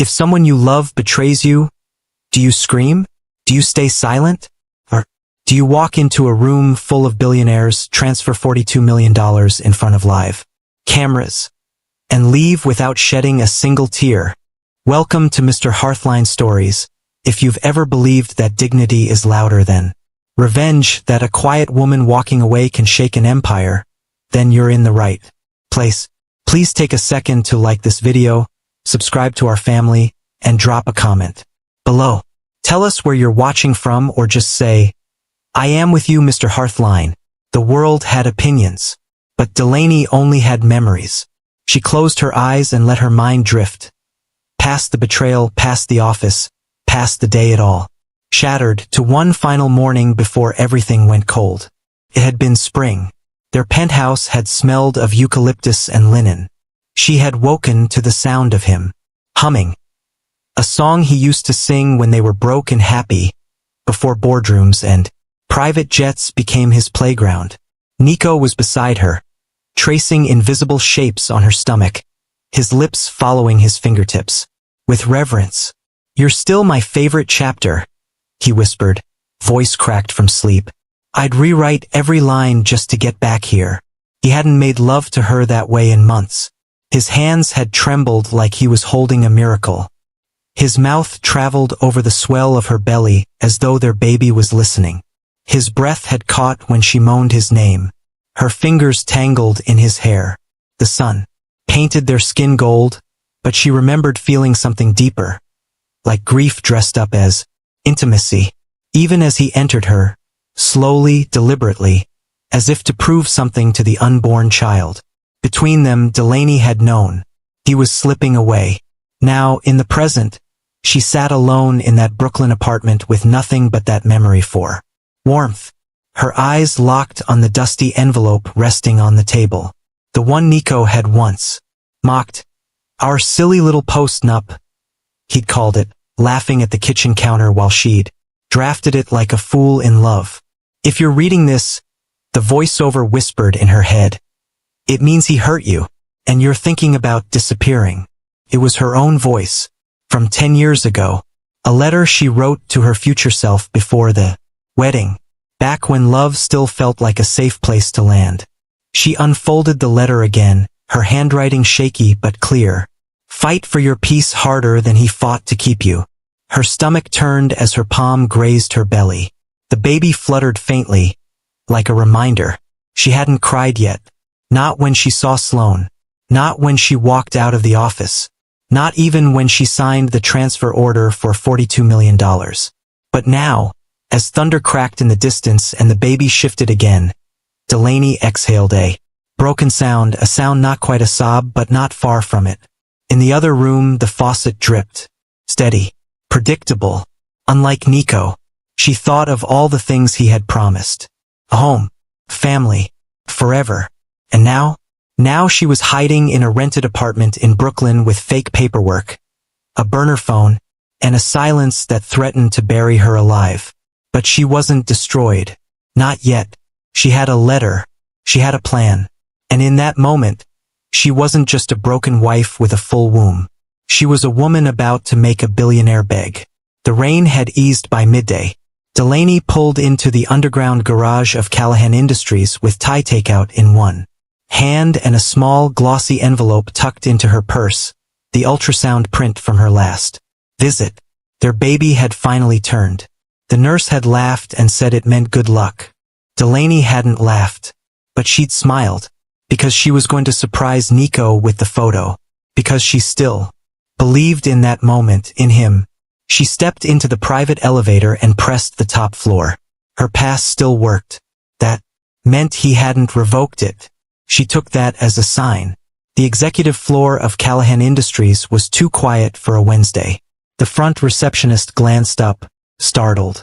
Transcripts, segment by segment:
If someone you love betrays you, do you scream? Do you stay silent? Or do you walk into a room full of billionaires, transfer $42 million in front of live cameras, and leave without shedding a single tear? Welcome to Mr. Hearthline Stories. If you've ever believed that dignity is louder than revenge, that a quiet woman walking away can shake an empire, then you're in the right place. Please take a second to like this video, subscribe to our family, and drop a comment below. Tell us where you're watching from, or just say, I am with you, Mr. Hearthline. The world had opinions, but Delaney only had memories. She closed her eyes and let her mind drift. Past the betrayal, past the office, past the day at all. Shattered to one final morning before everything went cold. It had been spring. Their penthouse had smelled of eucalyptus and linen. She had woken to the sound of him humming a song he used to sing when they were broke and happy, before boardrooms and private jets became his playground. Nico was beside her, tracing invisible shapes on her stomach, his lips following his fingertips. With reverence. You're still my favorite chapter, he whispered, voice cracked from sleep. I'd rewrite every line just to get back here. He hadn't made love to her that way in months. His hands had trembled like he was holding a miracle. His mouth traveled over the swell of her belly as though their baby was listening. His breath had caught when she moaned his name. Her fingers tangled in his hair. The sun painted their skin gold, but she remembered feeling something deeper, like grief dressed up as intimacy. Even as he entered her, slowly, deliberately, as if to prove something to the unborn child. Between them, Delaney had known. He was slipping away. Now, in the present, she sat alone in that Brooklyn apartment with nothing but that memory for warmth. Her eyes locked on the dusty envelope resting on the table. The one Nico had once mocked. Our silly little post-nup, he'd called it, laughing at the kitchen counter while she'd drafted it like a fool in love. If you're reading this, the voiceover whispered in her head, it means he hurt you, and you're thinking about disappearing. It was her own voice, from 10 years ago, a letter she wrote to her future self before the wedding, back when love still felt like a safe place to land. She unfolded the letter again, her handwriting shaky but clear. Fight for your peace harder than he fought to keep you. Her stomach turned as her palm grazed her belly. The baby fluttered faintly, like a reminder. She hadn't cried yet. Not when she saw Sloan. Not when she walked out of the office. Not even when she signed the transfer order for $42 million. But now, as thunder cracked in the distance and the baby shifted again, Delaney exhaled a broken sound, a sound not quite a sob but not far from it. In the other room, the faucet dripped. Steady. Predictable. Unlike Nico. She thought of all the things he had promised. A home. Family. Forever. And now? Now she was hiding in a rented apartment in Brooklyn with fake paperwork, a burner phone, and a silence that threatened to bury her alive. But she wasn't destroyed. Not yet. She had a letter. She had a plan. And in that moment, she wasn't just a broken wife with a full womb. She was a woman about to make a billionaire beg. The rain had eased by midday. Delaney pulled into the underground garage of Callahan Industries with Thai takeout in one hand and a small, glossy envelope tucked into her purse, the ultrasound print from her last visit. Their baby had finally turned. The nurse had laughed and said it meant good luck. Delaney hadn't laughed, but she'd smiled, because she was going to surprise Nico with the photo, because she still believed in that moment, in him. She stepped into the private elevator and pressed the top floor. Her pass still worked. That meant he hadn't revoked it. She took that as a sign. The executive floor of Callahan Industries was too quiet for a Wednesday. The front receptionist glanced up, startled.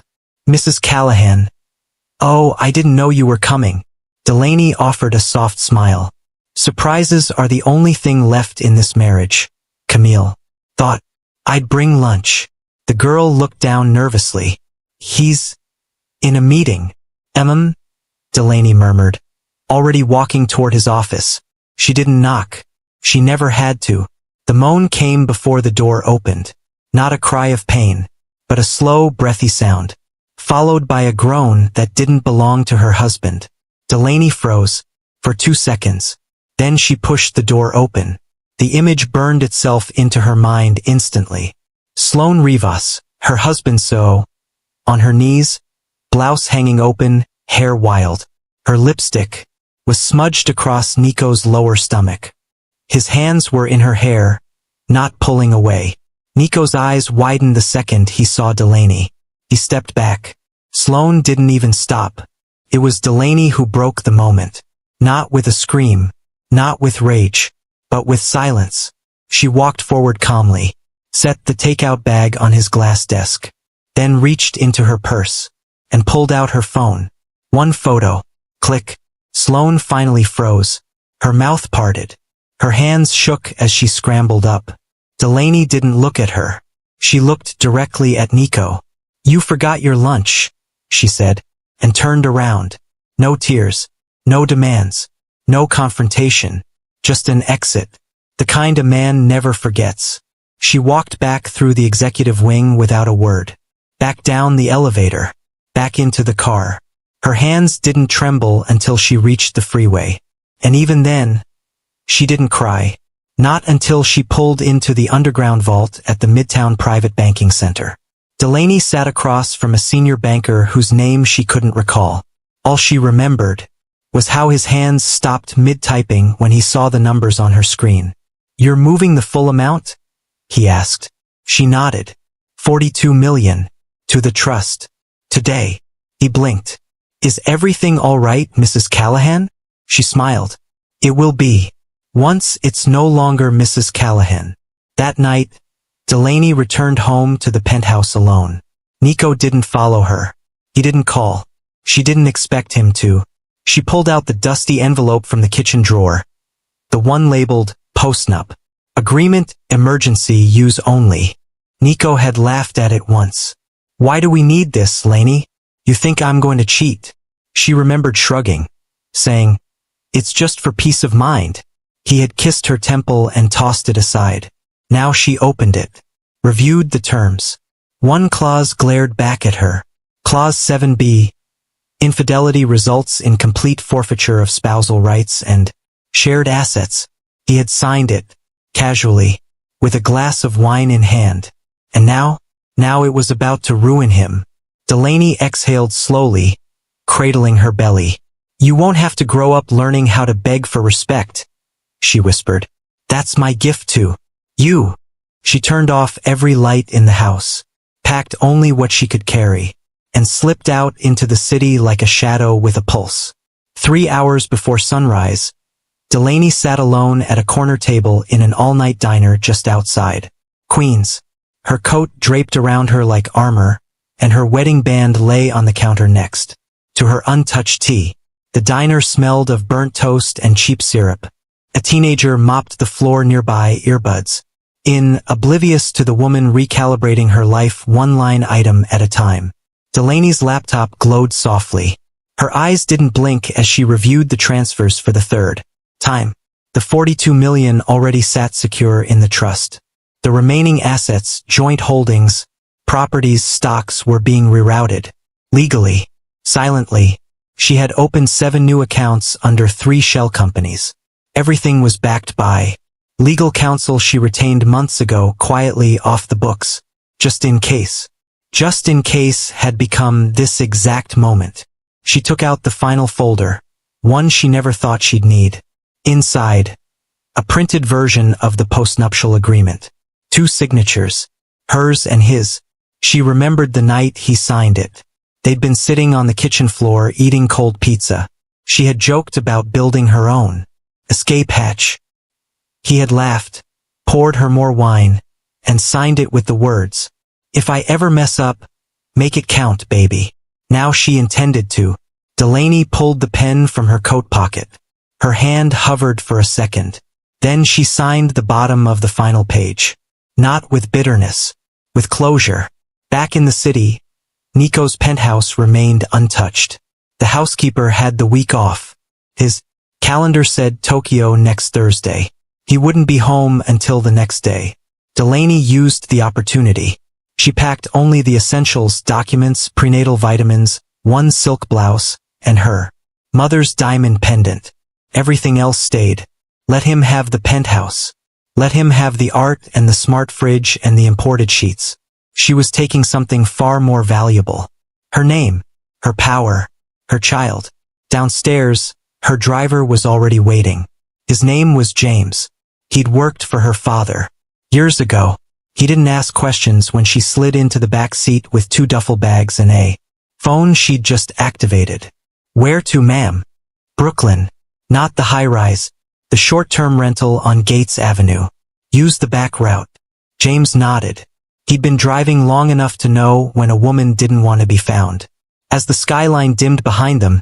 Mrs. Callahan. Oh, I didn't know you were coming. Delaney offered a soft smile. Surprises are the only thing left in this marriage. Camille thought. I'd bring lunch. The girl looked down nervously. He's in a meeting. Delaney murmured, already walking toward his office. She didn't knock. She never had to. The moan came before the door opened. Not a cry of pain, but a slow, breathy sound, followed by a groan that didn't belong to her husband. Delaney froze for 2 seconds. Then she pushed the door open. The image burned itself into her mind instantly. Sloan Rivas, her husband on her knees, blouse hanging open, hair wild. Her lipstick was smudged across Nico's lower stomach. His hands were in her hair, not pulling away. Nico's eyes widened the second he saw Delaney. He stepped back. Sloan didn't even stop. It was Delaney who broke the moment. Not with a scream, not with rage, but with silence. She walked forward calmly, set the takeout bag on his glass desk, then reached into her purse and pulled out her phone. One photo. Click. Sloan finally froze. Her mouth parted. Her hands shook as she scrambled up. Delaney didn't look at her. She looked directly at Nico. "You forgot your lunch," she said, and turned around. No tears, no demands, no confrontation, just an exit. The kind a man never forgets. She walked back through the executive wing without a word. Back down the elevator. Back into the car. Her hands didn't tremble until she reached the freeway. And even then, she didn't cry. Not until she pulled into the underground vault at the Midtown Private Banking Center. Delaney sat across from a senior banker whose name she couldn't recall. All she remembered was how his hands stopped mid-typing when he saw the numbers on her screen. "You're moving the full amount?" he asked. She nodded. 42 million. To the trust. Today. He blinked. "Is everything all right, Mrs. Callahan?" She smiled. "It will be. Once it's no longer Mrs. Callahan." That night, Delaney returned home to the penthouse alone. Nico didn't follow her. He didn't call. She didn't expect him to. She pulled out the dusty envelope from the kitchen drawer. The one labeled, Postnup. Agreement, emergency use only. Nico had laughed at it once. "Why do we need this, Laney? You think I'm going to cheat?" She remembered shrugging, saying, "It's just for peace of mind." He had kissed her temple and tossed it aside. Now she opened it, reviewed the terms. One clause glared back at her. Clause 7b. Infidelity results in complete forfeiture of spousal rights and shared assets. He had signed it, casually, with a glass of wine in hand. And now it was about to ruin him. Delaney exhaled slowly, cradling her belly. "You won't have to grow up learning how to beg for respect," she whispered. "That's my gift to you." She turned off every light in the house, packed only what she could carry, and slipped out into the city like a shadow with a pulse. 3 hours before sunrise, Delaney sat alone at a corner table in an all-night diner just outside Queens. Her coat draped around her like armor, and her wedding band lay on the counter next to her untouched tea. The diner smelled of burnt toast and cheap syrup. A teenager mopped the floor nearby, earbuds in, oblivious to the woman recalibrating her life one line item at a time. Delaney's laptop glowed softly. Her eyes didn't blink as she reviewed the transfers for the third time. The 42 million already sat secure in the trust. The remaining assets, joint holdings, properties, stocks were being rerouted. Legally, silently, she had opened 7 new accounts under 3 shell companies. Everything was backed by legal counsel she retained months ago, quietly off the books. Just in case. Just in case had become this exact moment. She took out the final folder, one she never thought she'd need. Inside, a printed version of the postnuptial agreement. 2 signatures, hers and his. She remembered the night he signed it. They'd been sitting on the kitchen floor eating cold pizza. She had joked about building her own escape hatch. He had laughed, poured her more wine, and signed it with the words, "If I ever mess up, make it count, baby." Now she intended to. Delaney pulled the pen from her coat pocket. Her hand hovered for a second. Then she signed the bottom of the final page. Not with bitterness, with closure. Back in the city, Nico's penthouse remained untouched. The housekeeper had the week off. His calendar said Tokyo next Thursday. He wouldn't be home until the next day. Delaney used the opportunity. She packed only the essentials, documents, prenatal vitamins, one silk blouse, and her mother's diamond pendant. Everything else stayed. Let him have the penthouse. Let him have the art and the smart fridge and the imported sheets. She was taking something far more valuable. Her name, her power, her child. Downstairs, her driver was already waiting. His name was James. He'd worked for her father. Years ago, he didn't ask questions when she slid into the back seat with 2 duffel bags and a phone she'd just activated. Where to, ma'am? Brooklyn. Not the high-rise. The short-term rental on Gates Avenue. Use the back route. James nodded. He'd been driving long enough to know when a woman didn't want to be found. As the skyline dimmed behind them,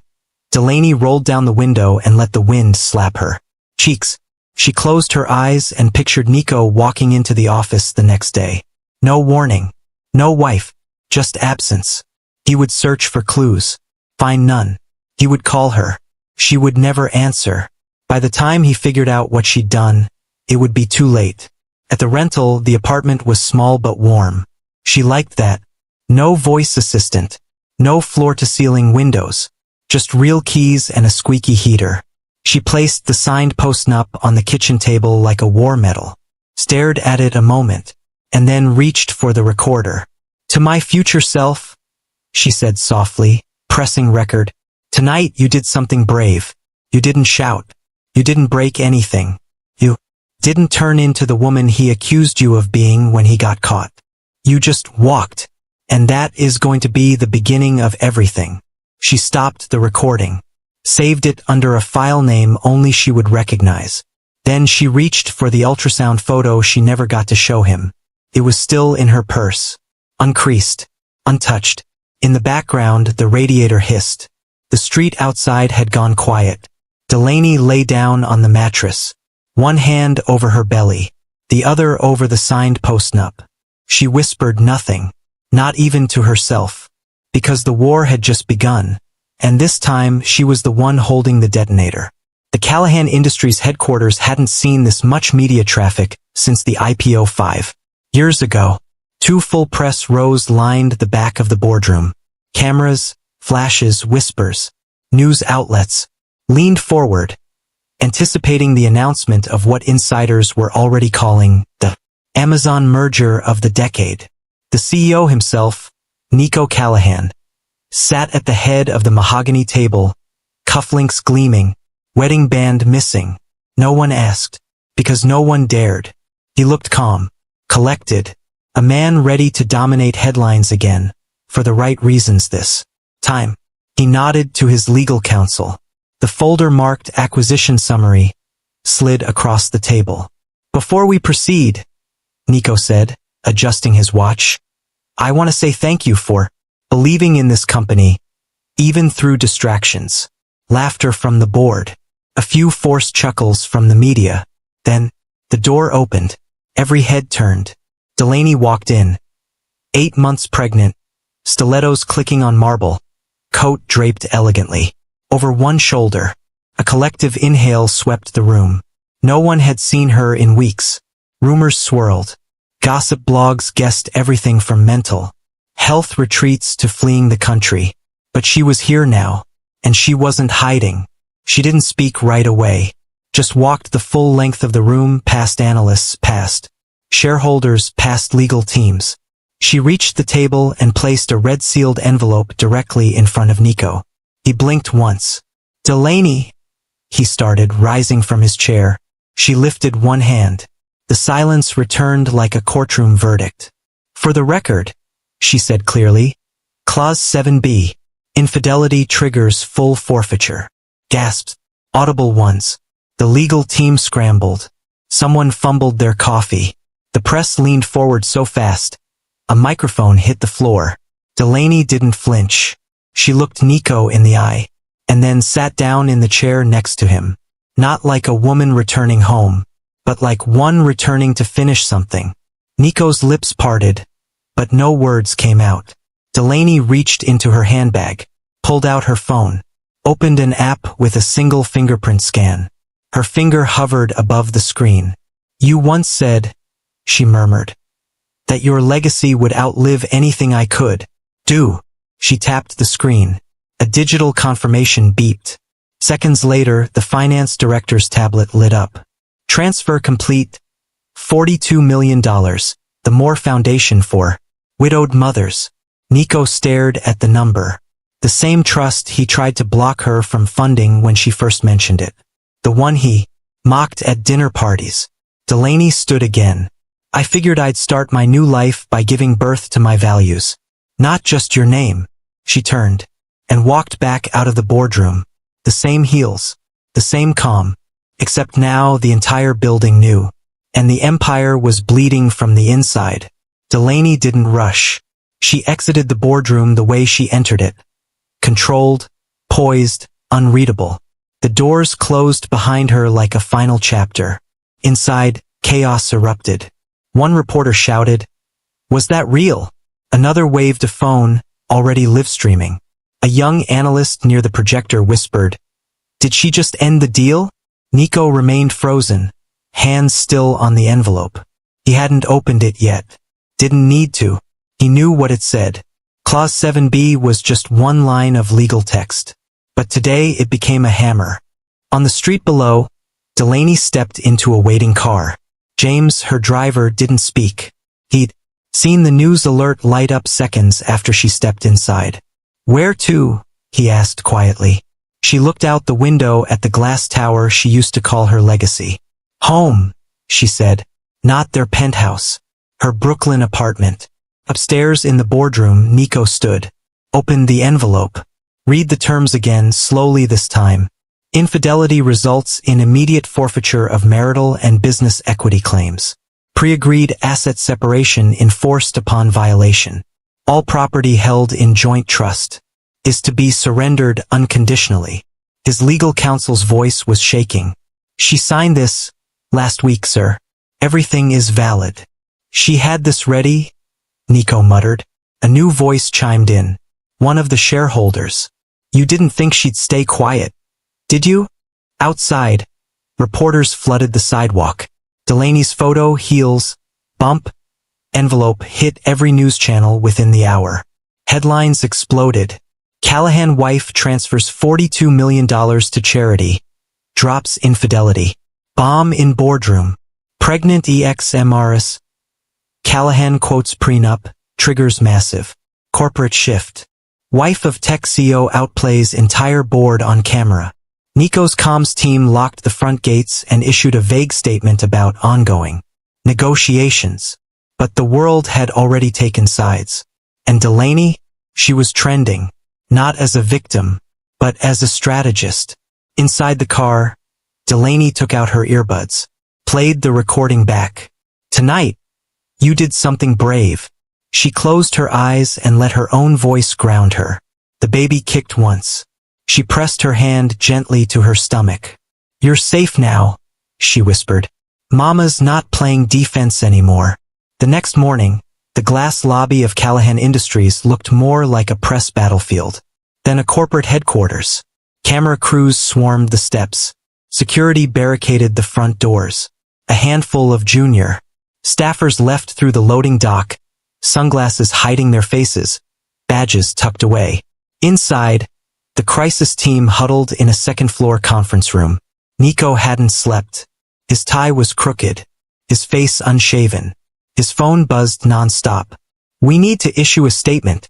Delaney rolled down the window and let the wind slap her cheeks. She closed her eyes and pictured Nico walking into the office the next day. No warning. No wife. Just absence. He would search for clues. Find none. He would call her. She would never answer. By the time he figured out what she'd done, it would be too late. At the rental, the apartment was small but warm. She liked that. No voice assistant. No floor-to-ceiling windows. Just real keys and a squeaky heater. She placed the signed post-nup on the kitchen table like a war medal, stared at it a moment, and then reached for the recorder. To my future self, she said softly, pressing record. Tonight you did something brave. You didn't shout. You didn't break anything. You didn't turn into the woman he accused you of being when he got caught. You just walked. And that is going to be the beginning of everything. She stopped the recording, saved it under a file name only she would recognize. Then she reached for the ultrasound photo she never got to show him. It was still in her purse, uncreased, untouched. In the background, the radiator hissed. The street outside had gone quiet. Delaney lay down on the mattress, one hand over her belly, the other over the signed post-nup. She whispered nothing, not even to herself, because the war had just begun, and this time she was the one holding the detonator. The Callahan Industries headquarters hadn't seen this much media traffic since the IPO 5 years ago. 2 full press rows lined the back of the boardroom. Cameras, flashes, whispers. News outlets leaned forward, anticipating the announcement of what insiders were already calling the Amazon merger of the decade. The CEO himself, Nico Callahan, sat at the head of the mahogany table, cufflinks gleaming, wedding band missing. No one asked, because no one dared. He looked calm, collected, a man ready to dominate headlines again, for the right reasons this time. He nodded to his legal counsel. The folder marked acquisition summary slid across the table. Before we proceed, Nico said, adjusting his watch, I want to say thank you for believing in this company, even through distractions. Laughter from the board. A few forced chuckles from the media. Then, the door opened. Every head turned. Delaney walked in. 8 months pregnant. Stilettos clicking on marble. Coat draped elegantly. Over one shoulder. A collective inhale swept the room. No one had seen her in weeks. Rumors swirled. Gossip blogs guessed everything from mental health retreats to fleeing the country. But she was here now. And she wasn't hiding. She didn't speak right away. Just walked the full length of the room, past analysts, past shareholders, past legal teams. She reached the table and placed a red-sealed envelope directly in front of Nico. He blinked once. Delaney, he started, rising from his chair. She lifted one hand. The silence returned like a courtroom verdict. For the record, she said clearly, Clause 7b. Infidelity triggers full forfeiture. Gasps. Audible ones. The legal team scrambled. Someone fumbled their coffee. The press leaned forward so fast. A microphone hit the floor. Delaney didn't flinch. She looked Nico in the eye, and then sat down in the chair next to him. Not like a woman returning home, but like one returning to finish something. Nico's lips parted, but no words came out. Delaney reached into her handbag, pulled out her phone, opened an app with a single fingerprint scan. Her finger hovered above the screen. "You once said," she murmured, "that your legacy would outlive anything I could do." She tapped the screen. A digital confirmation beeped. Seconds later, the finance director's tablet lit up. "Transfer complete. $42 million. The Moore Foundation for Widowed Mothers." Nico stared at the number. The same trust he tried to block her from funding when she first mentioned it. The one he mocked at dinner parties. Delaney stood again. "I figured I'd start my new life by giving birth to my values. Not just your name." She turned and walked back out of the boardroom. The same heels, the same calm, except now the entire building knew, and the empire was bleeding from the inside. Delaney didn't rush. She exited the boardroom the way she entered it. Controlled, poised, unreadable. The doors closed behind her like a final chapter. Inside, chaos erupted. One reporter shouted, "Was that real?" Another waved a phone, already live-streaming. A young analyst near the projector whispered, "Did she just end the deal?" Nico remained frozen, hands still on the envelope. He hadn't opened it yet. Didn't need to. He knew what it said. Clause 7b was just one line of legal text. But today it became a hammer. On the street below, Delaney stepped into a waiting car. James, her driver, didn't speak. He'd seen the news alert light up seconds after she stepped inside. "Where to?" he asked quietly. She looked out the window at the glass tower she used to call her legacy. "Home," she said. "Not their penthouse. Her Brooklyn apartment." Upstairs in the boardroom, Nico stood. Opened the envelope. Read the terms again, slowly this time. "Infidelity results in immediate forfeiture of marital and business equity claims. Pre-agreed asset separation enforced upon violation. All property held in joint trust is to be surrendered unconditionally." His legal counsel's voice was shaking. "She signed this last week, sir. Everything is valid." "She had this ready?" Nico muttered. A new voice chimed in. One of the shareholders. "You didn't think she'd stay quiet, did you?" Outside, reporters flooded the sidewalk. Delaney's photo, heels, bump, envelope hit every news channel within the hour. Headlines exploded. Callahan wife transfers $42 million to charity. Drops infidelity. Bomb in boardroom. Pregnant ex-MRS. Callahan quotes prenup, triggers massive corporate shift. Wife of tech CEO outplays entire board on camera. Nico's comms team locked the front gates and issued a vague statement about ongoing negotiations. But the world had already taken sides. And Delaney? She was trending, not as a victim, but as a strategist. Inside the car, Delaney took out her earbuds, played the recording back. "Tonight, you did something brave." She closed her eyes and let her own voice ground her. The baby kicked once. She pressed her hand gently to her stomach. "You're safe now," she whispered. "Mama's not playing defense anymore." The next morning, the glass lobby of Callahan Industries looked more like a press battlefield than a corporate headquarters. Camera crews swarmed the steps. Security barricaded the front doors. A handful of junior staffers left through the loading dock, sunglasses hiding their faces, badges tucked away. Inside, the crisis team huddled in a second-floor conference room. Nico hadn't slept. His tie was crooked, his face unshaven. His phone buzzed non-stop. "We need to issue a statement,"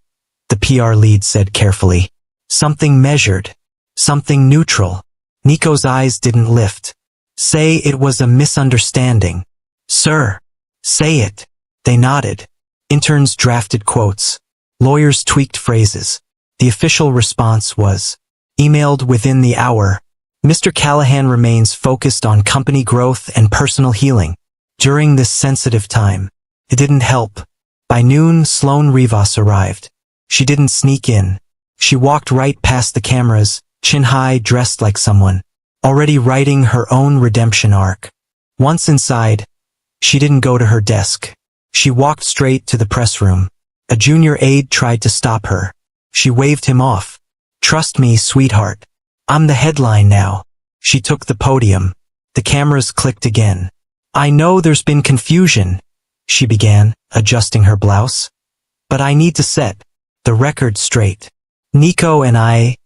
the PR lead said carefully. "Something measured, something neutral." Nico's eyes didn't lift. "Say it was a misunderstanding." "Sir, say it." They nodded. Interns drafted quotes. Lawyers tweaked phrases. The official response was, emailed within the hour, "Mr. Callahan remains focused on company growth and personal healing during this sensitive time." It didn't help. By noon, Sloane Rivas arrived. She didn't sneak in. She walked right past the cameras, chin high, dressed like someone already writing her own redemption arc. Once inside, she didn't go to her desk. She walked straight to the press room. A junior aide tried to stop her. She waved him off. "Trust me, sweetheart. I'm the headline now." She took the podium. The cameras clicked again. I know there's been confusion, she began, adjusting her blouse. But I need to set the record straight. Nico and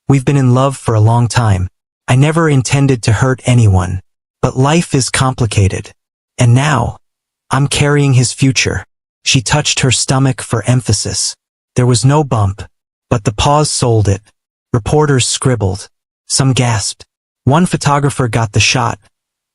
we've been in love for a long time. I never intended to hurt anyone. But life is complicated. And now, I'm carrying his future. She touched her stomach for emphasis. There was no bump, but the pause sold it. Reporters scribbled. Some gasped. One photographer got the shot.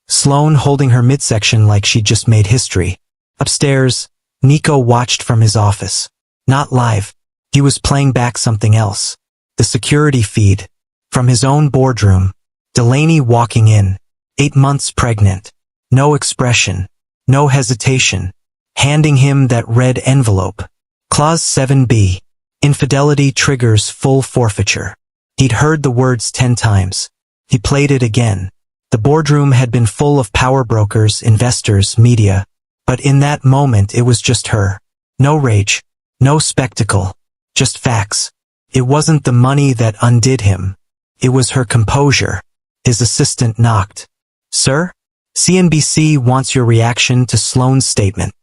Sloane holding her midsection like she'd just made history. Upstairs, Nico watched from his office. Not live. He was playing back something else. The security feed. From his own boardroom. Delaney walking in. 8 months pregnant. No expression. No hesitation. Handing him that red envelope. Clause 7b. Infidelity triggers full forfeiture. He'd heard the words 10 times. He played it again. The boardroom had been full of power brokers, investors, media. But in that moment it was just her. No rage. No spectacle. Just facts. It wasn't the money that undid him. It was her composure. His assistant knocked. Sir? CNBC wants your reaction to Sloane's statement.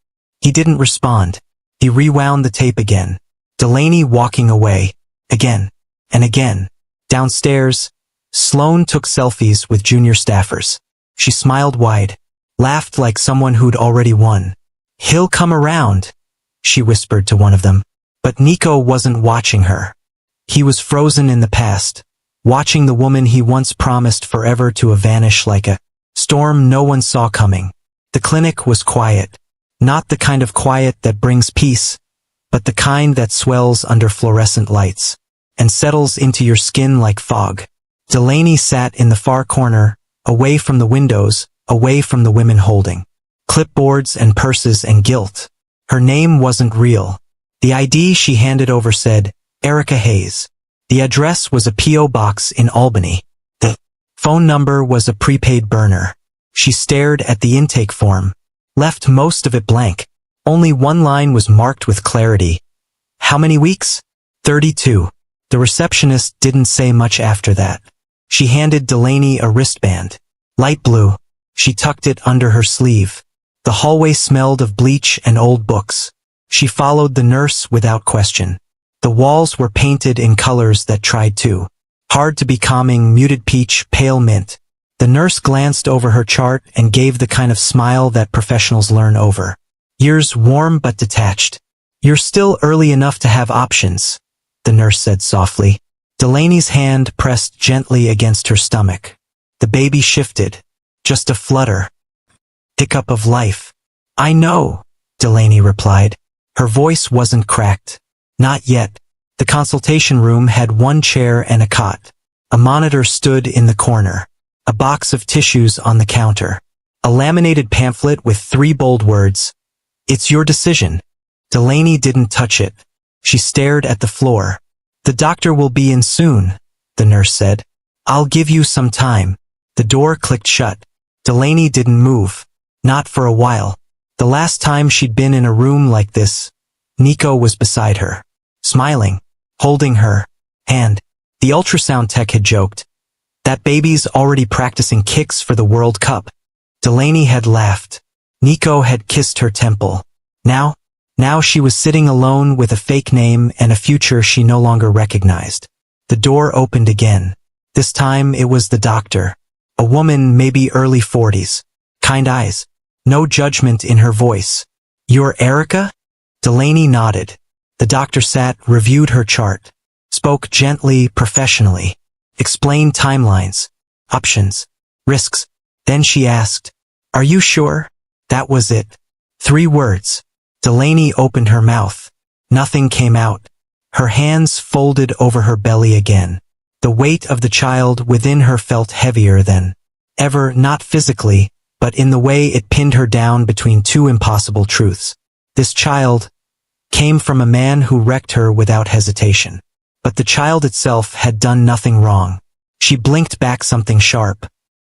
He didn't respond. He rewound the tape again. Delaney walking away. Again. And again. Downstairs, Sloane took selfies with junior staffers. She smiled wide. Laughed like someone who'd already won. He'll come around, she whispered to one of them. But Nico wasn't watching her. He was frozen in the past. Watching the woman he once promised forever to vanish like a storm no one saw coming. The clinic was quiet. Not the kind of quiet that brings peace, but the kind that swells under fluorescent lights and settles into your skin like fog. Delaney sat in the far corner, away from the windows, away from the women holding clipboards and purses and guilt. Her name wasn't real. The ID she handed over said, Erica Hayes. The address was a P.O. box in Albany. The phone number was a prepaid burner. She stared at the intake form, left most of it blank. Only one line was marked with clarity. How many weeks? 32. The receptionist didn't say much after that. She handed Delaney a wristband. Light blue. She tucked it under her sleeve. The hallway smelled of bleach and old books. She followed the nurse without question. The walls were painted in colors that tried to hard to be calming, muted peach, pale mint. The nurse glanced over her chart and gave the kind of smile that professionals learn over years, warm but detached. You're still early enough to have options, the nurse said softly. Delaney's hand pressed gently against her stomach. The baby shifted. Just a flutter. Hiccup of life. I know, Delaney replied. Her voice wasn't cracked. Not yet. The consultation room had one chair and a cot. A monitor stood in the corner. A box of tissues on the counter. A laminated pamphlet with 3 bold words. It's your decision. Delaney didn't touch it. She stared at the floor. The doctor will be in soon, the nurse said. I'll give you some time. The door clicked shut. Delaney didn't move. Not for a while. The last time she'd been in a room like this, Nico was beside her, smiling, holding her hand. The ultrasound tech had joked, that baby's already practicing kicks for the World Cup. Delaney had laughed. Nico had kissed her temple. Now she was sitting alone with a fake name and a future she no longer recognized. The door opened again. This time it was the doctor. A woman, maybe early 40s. Kind eyes. No judgment in her voice. You're Erica? Delaney nodded. The doctor sat, reviewed her chart. Spoke gently, professionally. Explained timelines. Options. Risks. Then she asked, Are you sure? That was it. 3 words. Delaney opened her mouth. Nothing came out. Her hands folded over her belly again. The weight of the child within her felt heavier than ever, not physically, but in the way it pinned her down between 2 impossible truths. This child came from a man who wrecked her without hesitation. But the child itself had done nothing wrong. She blinked back something sharp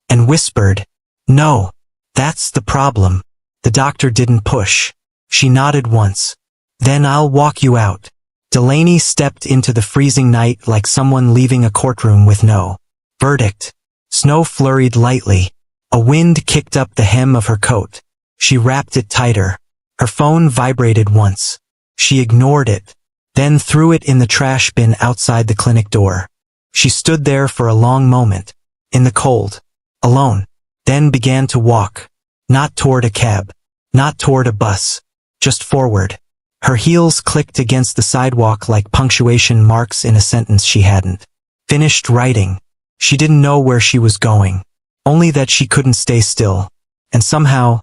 and whispered, No, that's the problem. The doctor didn't push. She nodded once. Then I'll walk you out. Delaney stepped into the freezing night like someone leaving a courtroom with no verdict. Snow flurried lightly. A wind kicked up the hem of her coat. She wrapped it tighter. Her phone vibrated once. She ignored it, then threw it in the trash bin outside the clinic door. She stood there for a long moment, in the cold, alone, then began to walk, not toward a cab, not toward a bus, just forward. Her heels clicked against the sidewalk like punctuation marks in a sentence she hadn't finished writing. She didn't know where she was going, only that she couldn't stay still, and somehow,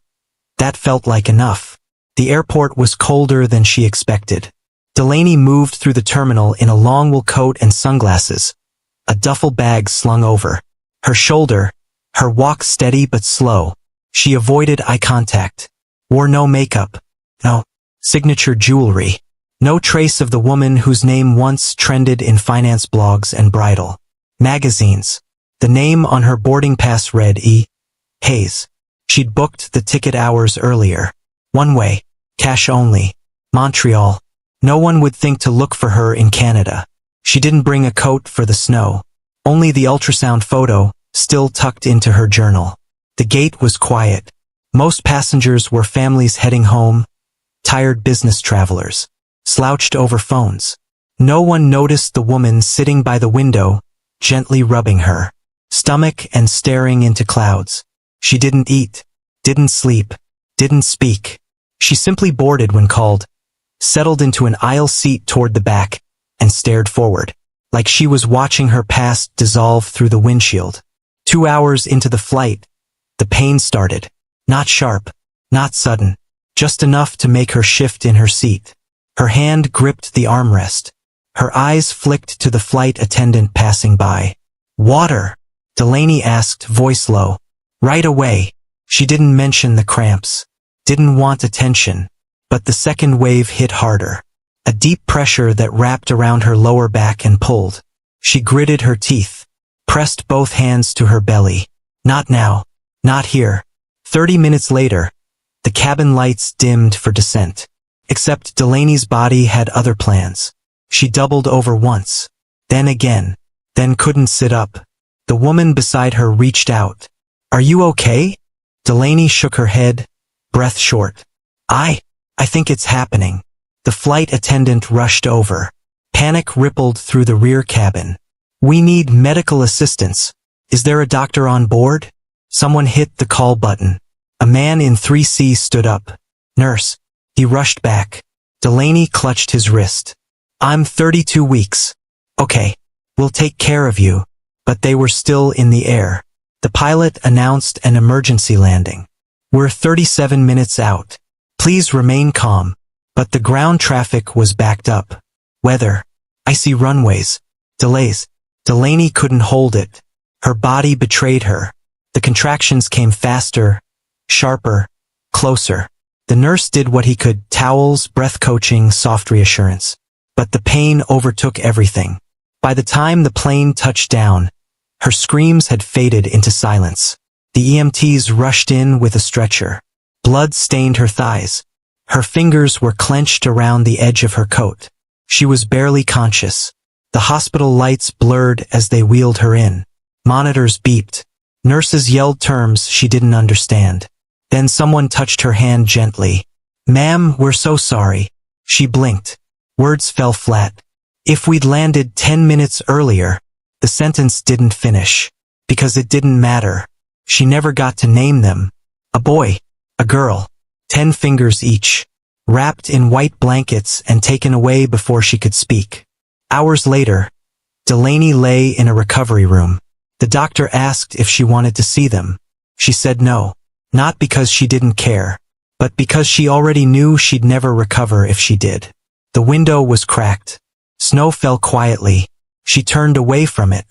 that felt like enough. The airport was colder than she expected. Delaney moved through the terminal in a long wool coat and sunglasses, a duffel bag slung over her shoulder, her walk steady but slow. She avoided eye contact, wore no makeup, no signature jewelry, no trace of the woman whose name once trended in finance blogs and bridal magazines. The name on her boarding pass read E. Hayes. She'd booked the ticket hours earlier. One way, cash only, Montreal. No one would think to look for her in Canada. She didn't bring a coat for the snow. Only the ultrasound photo, still tucked into her journal. The gate was quiet. Most passengers were families heading home, tired business travelers, slouched over phones. No one noticed the woman sitting by the window, gently rubbing her stomach and staring into clouds. She didn't eat, didn't sleep, didn't speak. She simply boarded when called, settled into an aisle seat toward the back, and stared forward, like she was watching her past dissolve through the windshield. 2 hours into the flight, the pain started. Not sharp, not sudden, just enough to make her shift in her seat. Her hand gripped the armrest. Her eyes flicked to the flight attendant passing by. "Water?" Delaney asked, voice low. Right away. She didn't mention the cramps, didn't want attention, but the second wave hit harder. A deep pressure that wrapped around her lower back and pulled. She gritted her teeth, pressed both hands to her belly. Not now, not here. 30 minutes later, the cabin lights dimmed for descent. Except Delaney's body had other plans. She doubled over once, then again, then couldn't sit up. The woman beside her reached out. "Are you okay?" Delaney shook her head, breath short. I think it's happening." The flight attendant rushed over. Panic rippled through the rear cabin. "We need medical assistance. Is there a doctor on board?" Someone hit the call button. A man in 3C stood up. "Nurse." He rushed back. Delaney clutched his wrist. "I'm 32 weeks. Okay, we'll take care of you." But they were still in the air. The pilot announced an emergency landing. "We're 37 minutes out. Please remain calm." But the ground traffic was backed up. Weather, icy runways, delays. Delaney couldn't hold it. Her body betrayed her. The contractions came faster, sharper, closer. The nurse did what he could, towels, breath coaching, soft reassurance. But the pain overtook everything. By the time the plane touched down, her screams had faded into silence. The EMTs rushed in with a stretcher. Blood stained her thighs. Her fingers were clenched around the edge of her coat. She was barely conscious. The hospital lights blurred as they wheeled her in. Monitors beeped. Nurses yelled terms she didn't understand. Then someone touched her hand gently. "Ma'am, we're so sorry." She blinked. Words fell flat. "If we'd landed 10 minutes earlier." The sentence didn't finish. Because it didn't matter. She never got to name them. A boy, a girl, 10 fingers each, wrapped in white blankets and taken away before she could speak. Hours later, Delaney lay in a recovery room. The doctor asked if she wanted to see them. She said no, not because she didn't care, but because she already knew she'd never recover if she did. The window was cracked. Snow fell quietly. She turned away from it,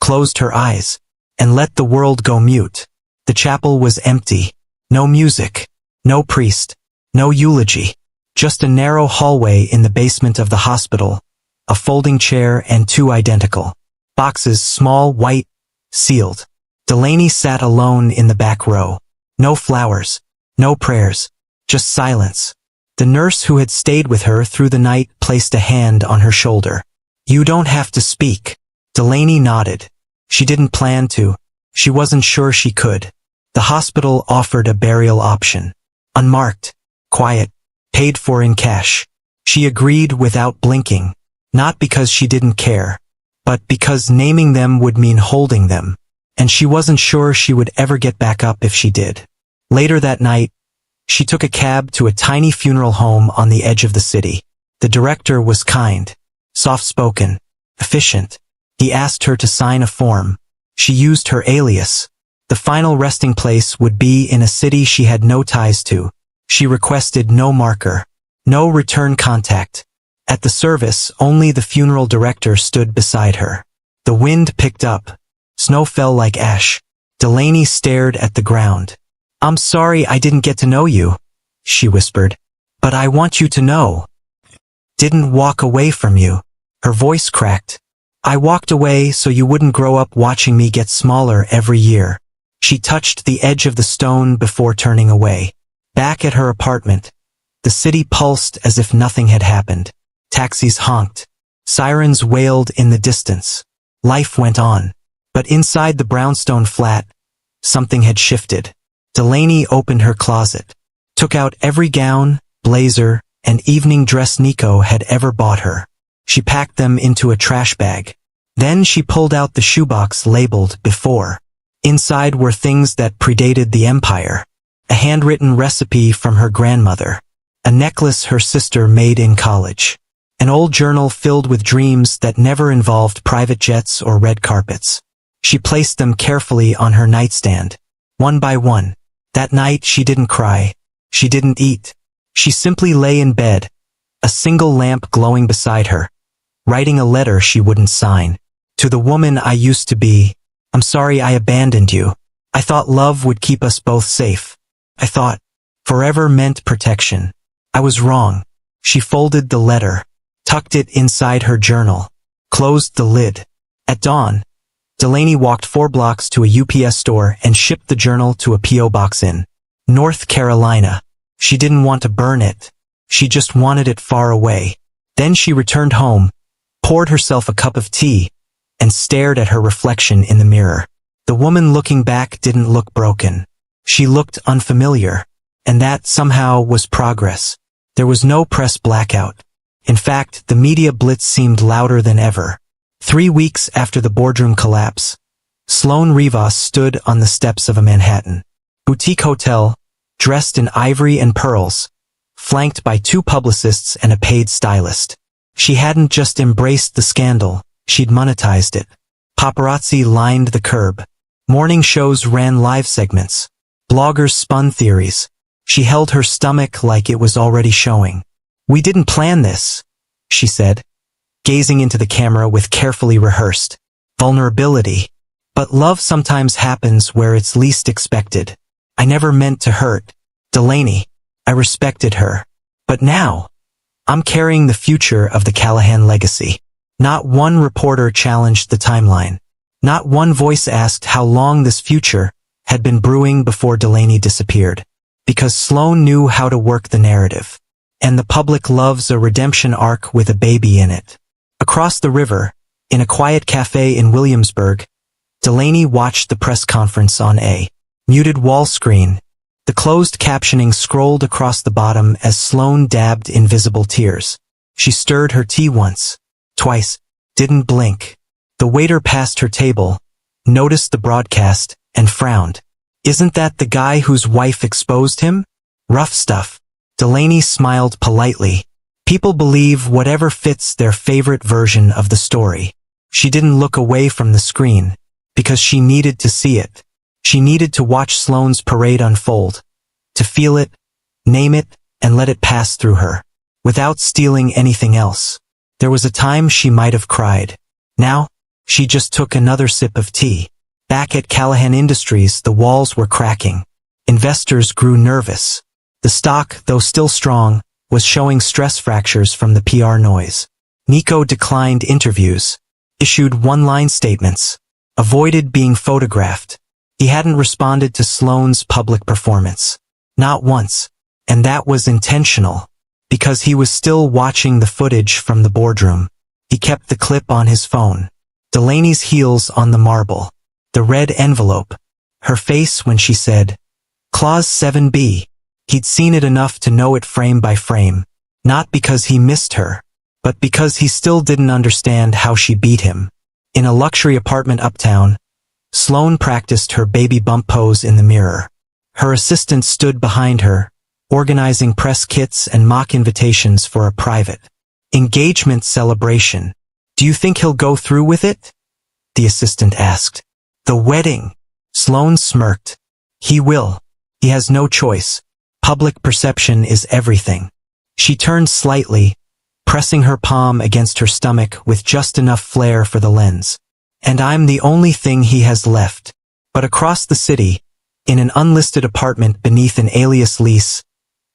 closed her eyes, and let the world go mute. The chapel was empty. No music, no priest, no eulogy. Just a narrow hallway in the basement of the hospital, a folding chair and 2 identical boxes, small, white, sealed. Delaney sat alone in the back row. No flowers, no prayers, just silence. The nurse who had stayed with her through the night placed a hand on her shoulder. "You don't have to speak." Delaney nodded. She didn't plan to. She wasn't sure she could. The hospital offered a burial option. Unmarked, quiet, paid for in cash. She agreed without blinking, not because she didn't care, but because naming them would mean holding them, and she wasn't sure she would ever get back up if she did. Later that night, she took a cab to a tiny funeral home on the edge of the city. The director was kind, soft-spoken, efficient. He asked her to sign a form. She used her alias. The final resting place would be in a city she had no ties to. She requested no marker, no return contact. At the service, only the funeral director stood beside her. The wind picked up. Snow fell like ash. Delaney stared at the ground. "I'm sorry I didn't get to know you," she whispered. "But I want you to know. Didn't walk away from you." Her voice cracked. "I walked away so you wouldn't grow up watching me get smaller every year." She touched the edge of the stone before turning away. Back at her apartment, the city pulsed as if nothing had happened. Taxis honked. Sirens wailed in the distance. Life went on. But inside the brownstone flat, something had shifted. Delaney opened her closet, took out every gown, blazer, and evening dress Nico had ever bought her. She packed them into a trash bag. Then she pulled out the shoebox labeled "Before." Inside were things that predated the empire. A handwritten recipe from her grandmother. A necklace her sister made in college. An old journal filled with dreams that never involved private jets or red carpets. She placed them carefully on her nightstand, one by one. That night she didn't cry. She didn't eat. She simply lay in bed, a single lamp glowing beside her, writing a letter she wouldn't sign. "To the woman I used to be, I'm sorry I abandoned you. I thought love would keep us both safe. I thought forever meant protection. I was wrong." She folded the letter, tucked it inside her journal, closed the lid. At dawn, Delaney walked 4 blocks to a UPS store and shipped the journal to a P.O. box in North Carolina. She didn't want to burn it. She just wanted it far away. Then she returned home, poured herself a cup of tea, and stared at her reflection in the mirror. The woman looking back didn't look broken. She looked unfamiliar, and that somehow was progress. There was no press blackout. In fact, the media blitz seemed louder than ever. 3 weeks after the boardroom collapse, Sloane Rivas stood on the steps of a Manhattan boutique hotel, dressed in ivory and pearls, flanked by 2 publicists and a paid stylist. She hadn't just embraced the scandal, she'd monetized it. Paparazzi lined the curb. Morning shows ran live segments. Bloggers spun theories. She held her stomach like it was already showing. "We didn't plan this," she said, gazing into the camera with carefully rehearsed vulnerability. "But love sometimes happens where it's least expected. I never meant to hurt Delaney. I respected her. But now, I'm carrying the future of the Callahan legacy." Not one reporter challenged the timeline. Not one voice asked how long this future had been brewing before Delaney disappeared. Because Sloane knew how to work the narrative. And the public loves a redemption arc with a baby in it. Across the river, in a quiet cafe in Williamsburg, Delaney watched the press conference on a muted wall screen. The closed captioning scrolled across the bottom as Sloane dabbed invisible tears. She stirred her tea once, twice, didn't blink. The waiter passed her table, noticed the broadcast, and frowned. "Isn't that the guy whose wife exposed him? Rough stuff." Delaney smiled politely. People believe whatever fits their favorite version of the story. She didn't look away from the screen, because she needed to see it. She needed to watch Sloane's parade unfold, to feel it, name it, and let it pass through her, without stealing anything else. There was a time she might have cried. Now, she just took another sip of tea. Back at Callahan Industries, the walls were cracking. Investors grew nervous. The stock, though still strong, was showing stress fractures from the PR noise. Nico declined interviews, issued one-line statements, avoided being photographed. He hadn't responded to Sloane's public performance. Not once. And that was intentional, because he was still watching the footage from the boardroom. He kept the clip on his phone. Delaney's heels on the marble. The red envelope. Her face when she said, Clause 7B. He'd seen it enough to know it frame by frame, not because he missed her, but because he still didn't understand how she beat him. In a luxury apartment uptown, Sloane practiced her baby bump pose in the mirror. Her assistant stood behind her, organizing press kits and mock invitations for a private engagement celebration. Do you think he'll go through with it? The assistant asked. The wedding. Sloane smirked. He will. He has no choice. Public perception is everything. She turned slightly, pressing her palm against her stomach with just enough flair for the lens. And I'm the only thing he has left. But across the city, in an unlisted apartment beneath an alias lease,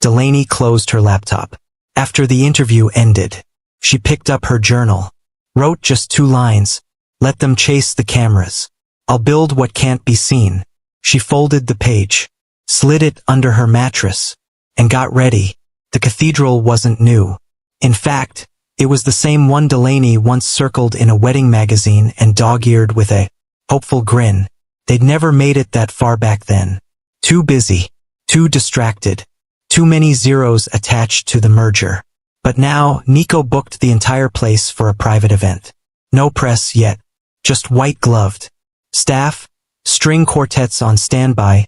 Delaney closed her laptop. After the interview ended, she picked up her journal, wrote just 2 lines, let them chase the cameras. I'll build what can't be seen. She folded the page, slid it under her mattress, and got ready. The cathedral wasn't new. In fact, it was the same one Delaney once circled in a wedding magazine and dog-eared with a hopeful grin. They'd never made it that far back then. Too busy, too distracted, too many zeros attached to the merger. But now, Nico booked the entire place for a private event. No press yet, just white-gloved staff, string quartets on standby,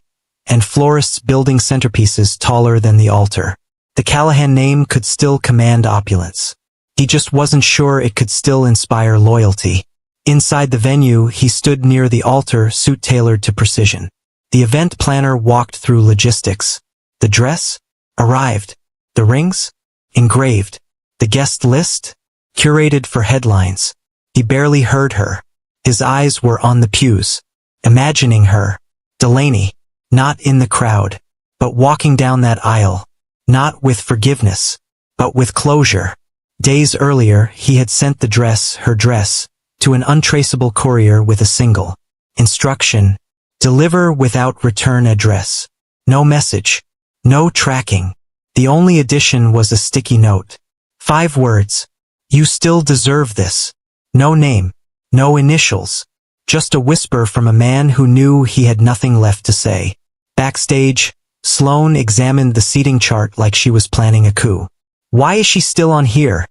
and florists building centerpieces taller than the altar. The Callahan name could still command opulence. He just wasn't sure it could still inspire loyalty. Inside the venue, he stood near the altar, suit tailored to precision. The event planner walked through logistics. The dress? Arrived. The rings? Engraved. The guest list? Curated for headlines. He barely heard her. His eyes were on the pews, imagining her, Delaney, not in the crowd, but walking down that aisle, not with forgiveness, but with closure. Days earlier, he had sent the dress, her dress, to an untraceable courier with a single instruction: deliver without return address. No message, no tracking. The only addition was a sticky note. 5 words. You still deserve this. No name. No initials. Just a whisper from a man who knew he had nothing left to say. Backstage, Sloane examined the seating chart like she was planning a coup. Why is she still on here?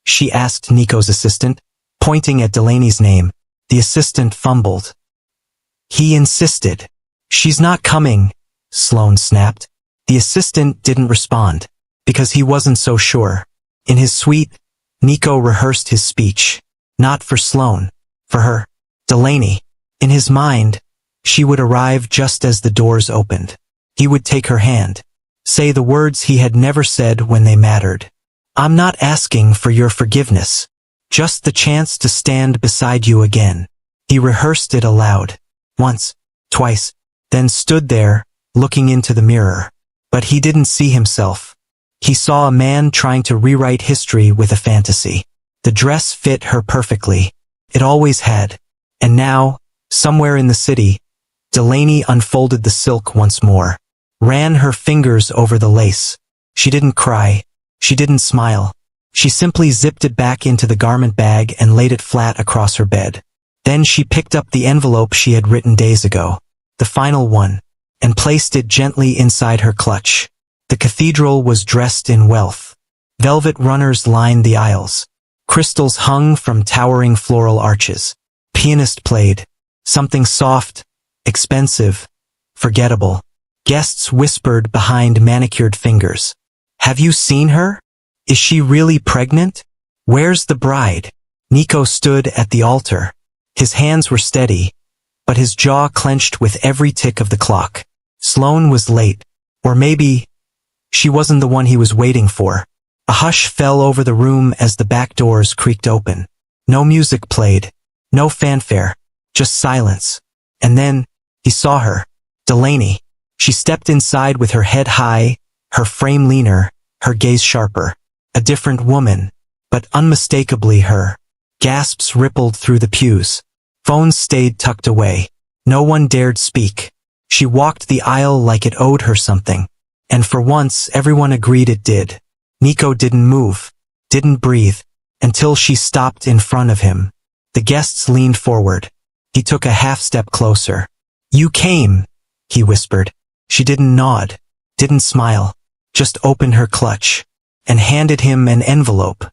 She asked Nico's assistant, pointing at Delaney's name. The assistant fumbled. He insisted. She's not coming, Sloane snapped. The assistant didn't respond, because he wasn't so sure. In his suite, Nico rehearsed his speech. Not for Sloane. For her. Delaney. In his mind, she would arrive just as the doors opened. He would take her hand. Say the words he had never said when they mattered. I'm not asking for your forgiveness. Just the chance to stand beside you again. He rehearsed it aloud. Once. Twice. Then stood there, looking into the mirror. But he didn't see himself. He saw a man trying to rewrite history with a fantasy. The dress fit her perfectly. It always had. And now, somewhere in the city, Delaney unfolded the silk once more, ran her fingers over the lace. She didn't cry. She didn't smile. She simply zipped it back into the garment bag and laid it flat across her bed. Then she picked up the envelope she had written days ago, the final one, and placed it gently inside her clutch. The cathedral was dressed in wealth. Velvet runners lined the aisles. Crystals hung from towering floral arches. Pianist played. Something soft, expensive, forgettable. Guests whispered behind manicured fingers. Have you seen her? Is she really pregnant? Where's the bride? Nico stood at the altar. His hands were steady, but his jaw clenched with every tick of the clock. Sloane was late. Or maybe she wasn't the one he was waiting for. A hush fell over the room as the back doors creaked open. No music played. No fanfare. Just silence. And then, he saw her. Delaney. She stepped inside with her head high, her frame leaner, her gaze sharper. A different woman, but unmistakably her. Gasps rippled through the pews. Phones stayed tucked away. No one dared speak. She walked the aisle like it owed her something. And for once, everyone agreed it did. Nico didn't move, didn't breathe, until she stopped in front of him. The guests leaned forward. He took a half step closer. You came, he whispered. She didn't nod, didn't smile, just opened her clutch, and handed him an envelope.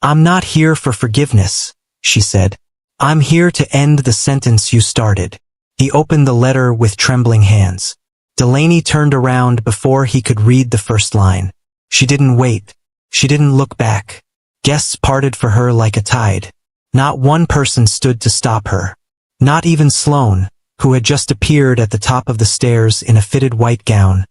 I'm not here for forgiveness, she said. I'm here to end the sentence you started. He opened the letter with trembling hands. Delaney turned around before he could read the first line. She didn't wait. She didn't look back. Guests parted for her like a tide. Not one person stood to stop her. Not even Sloane, who had just appeared at the top of the stairs in a fitted white gown.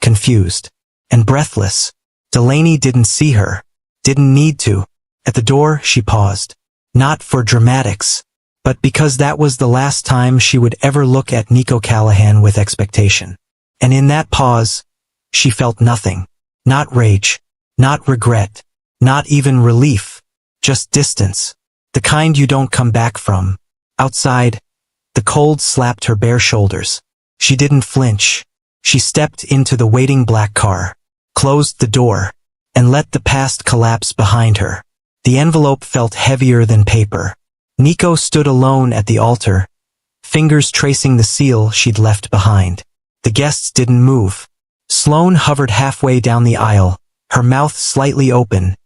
Confused and breathless. Delaney didn't see her. Didn't need to. At the door, she paused. Not for dramatics, but because that was the last time she would ever look at Nico Callahan with expectation. And in that pause, she felt nothing. Not rage, not regret, not even relief, just distance. The kind you don't come back from. Outside, the cold slapped her bare shoulders. She didn't flinch. She stepped into the waiting black car, closed the door, and let the past collapse behind her. The envelope felt heavier than paper. Nico stood alone at the altar, fingers tracing the seal she'd left behind. The guests didn't move. Sloane hovered halfway down the aisle, her mouth slightly open,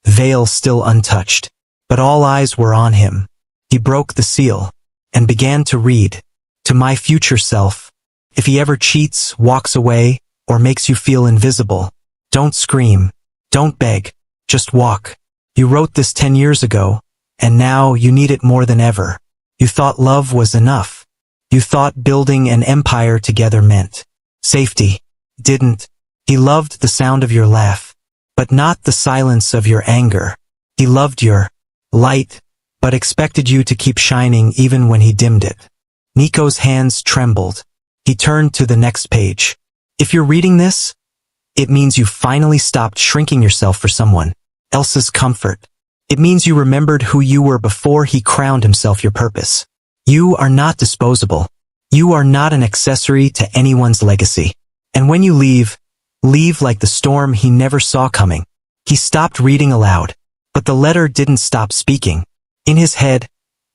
veil still untouched. But all eyes were on him. He broke the seal and began to read. To my future self, if he ever cheats, walks away, or makes you feel invisible, don't scream, don't beg, just walk. You wrote this 10 years ago, and now you need it more than ever. You thought love was enough. You thought building an empire together meant safety. Didn't. He loved the sound of your laugh, but not the silence of your anger. He loved your light, but expected you to keep shining even when he dimmed it. Nico's hands trembled. He turned to the next page. If you're reading this, it means you finally stopped shrinking yourself for someone else's comfort. It means you remembered who you were before he crowned himself your purpose. You are not disposable. You are not an accessory to anyone's legacy. And when you leave like the storm he never saw coming. He stopped reading aloud, but the letter didn't stop speaking. In his head,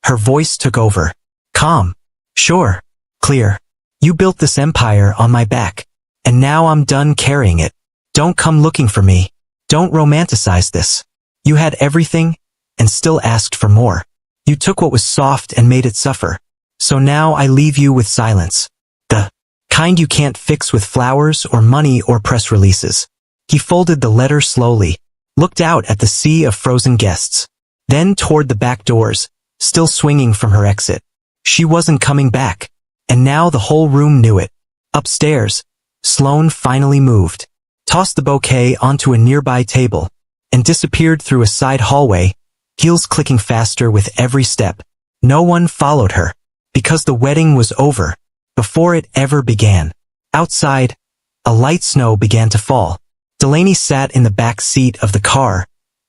her voice took over. Calm. Sure. Clear. You built this empire on my back, and now I'm done carrying it. Don't come looking for me. Don't romanticize this. You had everything, and still asked for more. You took what was soft and made it suffer. So now I leave you with silence. The kind you can't fix with flowers or money or press releases. He folded the letter slowly, looked out at the sea of frozen guests, then toward the back doors, still swinging from her exit. She wasn't coming back, and now the whole room knew it. Upstairs, Sloane finally moved, tossed the bouquet onto a nearby table, and disappeared through a side hallway, heels clicking faster with every step. No one followed her, because the wedding was over, before it ever began. Outside, a light snow began to fall. Delaney sat in the back seat of the car,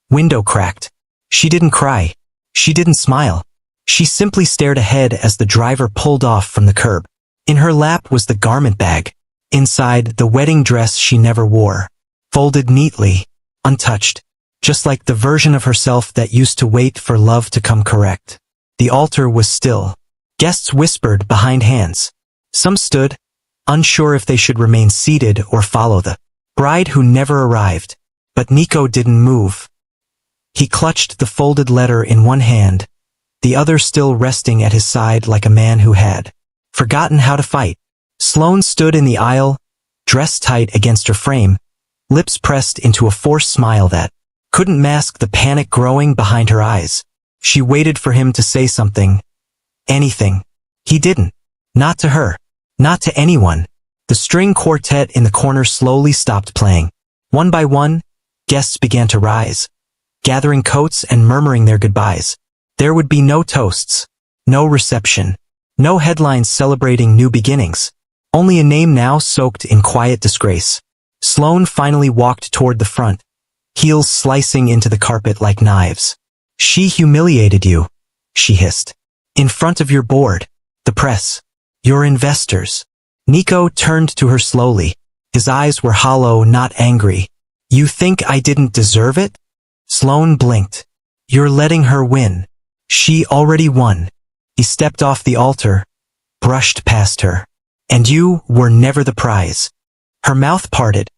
window cracked. She didn't cry. She didn't smile. She simply stared ahead as the driver pulled off from the curb. In her lap was the garment bag. Inside, the wedding dress she never wore, folded neatly, untouched, just like the version of herself that used to wait for love to come correct. The altar was still. Guests whispered behind hands. Some stood, unsure if they should remain seated or follow the bride who never arrived. But Nico didn't move. He clutched the folded letter in one hand, the other still resting at his side like a man who had forgotten how to fight. Sloane stood in the aisle, dressed tight against her frame, lips pressed into a forced smile that couldn't mask the panic growing behind her eyes. She waited for him to say something. Anything. He didn't. Not to her. Not to anyone. The string quartet in the corner slowly stopped playing. One by one, guests began to rise, gathering coats and murmuring their goodbyes. There would be no toasts, no reception, no headlines celebrating new beginnings. Only a name now soaked in quiet disgrace. Sloane finally walked toward the front, heels slicing into the carpet like knives. She humiliated you, she hissed. In front of your board, the press, your investors. Nico turned to her slowly. His eyes were hollow, not angry. You think I didn't deserve it? Sloane blinked. You're letting her win. She already won. He stepped off the altar, brushed past her. And you were never the prize. Her mouth parted,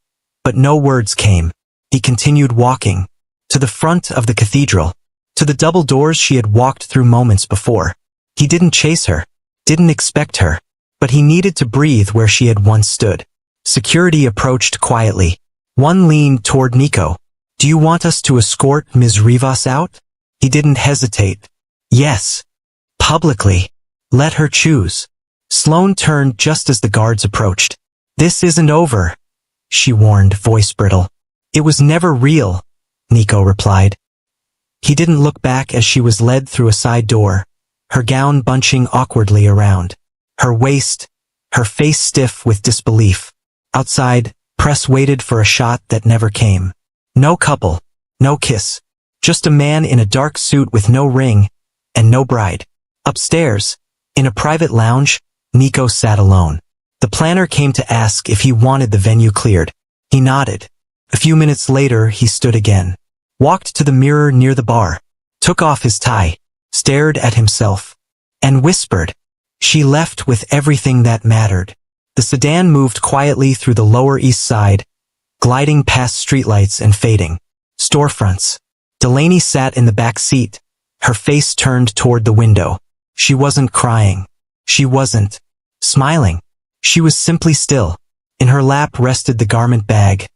but no words came. He continued walking, to the front of the cathedral, to the double doors she had walked through moments before. He didn't chase her, didn't expect her, but he needed to breathe where she had once stood. Security approached quietly. One leaned toward Nico. "Do you want us to escort Ms. Rivas out?" He didn't hesitate. "Yes. Publicly. Let her choose." Sloane turned just as the guards approached. "This isn't over," she warned, voice brittle. "It was never real," Nico replied. He didn't look back as she was led through a side door, her gown bunching awkwardly around her waist, her face stiff with disbelief. Outside, press waited for a shot that never came. No couple, no kiss, just a man in a dark suit with no ring and no bride. Upstairs, in a private lounge, Nico sat alone. The planner came to ask if he wanted the venue cleared. He nodded. A few minutes later, he stood again, walked to the mirror near the bar, took off his tie, stared at himself, and whispered. She left with everything that mattered. The sedan moved quietly through the Lower East Side, gliding past streetlights and fading storefronts. Delaney sat in the back seat, her face turned toward the window. She wasn't crying. She wasn't smiling. She was simply still. In her lap rested the garment bag,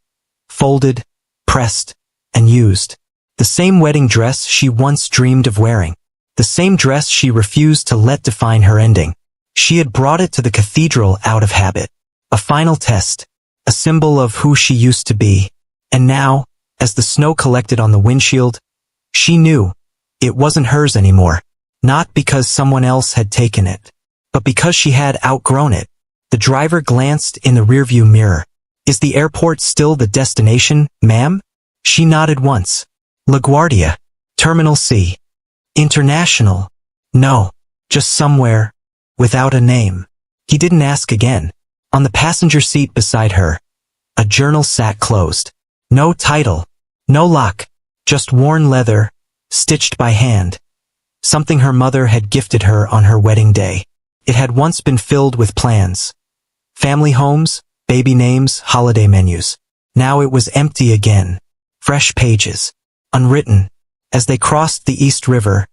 folded, pressed, and used. The same wedding dress she once dreamed of wearing. The same dress she refused to let define her ending. She had brought it to the cathedral out of habit. A final test. A symbol of who she used to be. And now, as the snow collected on the windshield, she knew it wasn't hers anymore. Not because someone else had taken it, but because she had outgrown it. The driver glanced in the rearview mirror. "Is the airport still the destination, ma'am?" She nodded once. "LaGuardia. Terminal C. International." "No. Just somewhere. Without a name." He didn't ask again. On the passenger seat beside her, a journal sat closed. No title. No lock. Just worn leather, stitched by hand. Something her mother had gifted her on her wedding day. It had once been filled with plans. Family homes, baby names, holiday menus. Now it was empty again. Fresh pages. Unwritten. As they crossed the East River,